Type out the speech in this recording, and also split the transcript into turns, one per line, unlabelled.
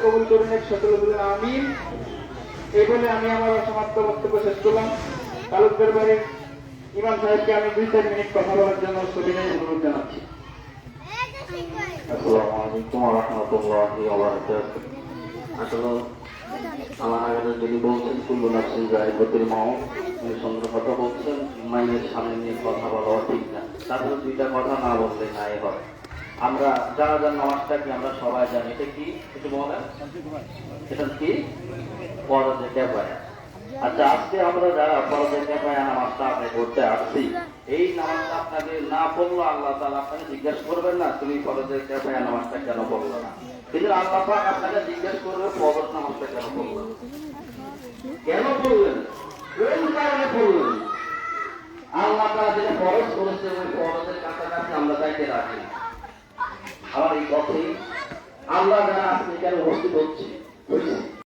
কবুল করুন, সকলে বলুন আমিন। এই বলে আমি আমার সমাপ্ত বক্তব্য শেষ করলাম। তালুকদার বাড়ির ইমাম সাহেবকে আমি 2-4 মিনিট কথা বলার জন্য সবিনয় অনুরোধ জানাচ্ছি।
আসসালামু আলাইকুম ওয়া রাহমাতুল্লাহি ওয়া বারাকাতুহু। আসলে আমার আগে যদি বলছেন কুল্লু নাফসিন যায়কাতুল মাউত, এই সুন্দর কথা বলছেন, মায়ের সামনে নিয়ে কথা বলা ঠিক না। তারপরে দুইটা কথা না বললে নাই হয়। আমরা যারা নামাজটা কি আমরা সবাই জানি, এটা কি কিছু বলেন, এটা কি ফরজে কিফায়া। আচ্ছা, আজকে আমরা যারা ফরজে কিফায়া নামাজটা আপনি করতে আসছি, এই নামাজটা আপনাকে না পড়লো আল্লাহ তাআলা আপনাকে জিজ্ঞাসা করবেন না তুমি ফরজে কিফায়া নামাজটা কেন পড়লো না, কিন্তু আল্লাহ পাক আপনাকে জিজ্ঞাসা করবে ফরজ নামাজটা কেন পড়লো, কেন পড়লেন, কোন কারণে পড়লেন। আল্লাহ তাআলা যেটা ফরজ করেছে ওই ফরজের কাছাকাছি আমরা যাইতে রাখি। আমার এই কথাই আল্লাহ যারা আজকে এখানে উপস্থিত হচ্ছে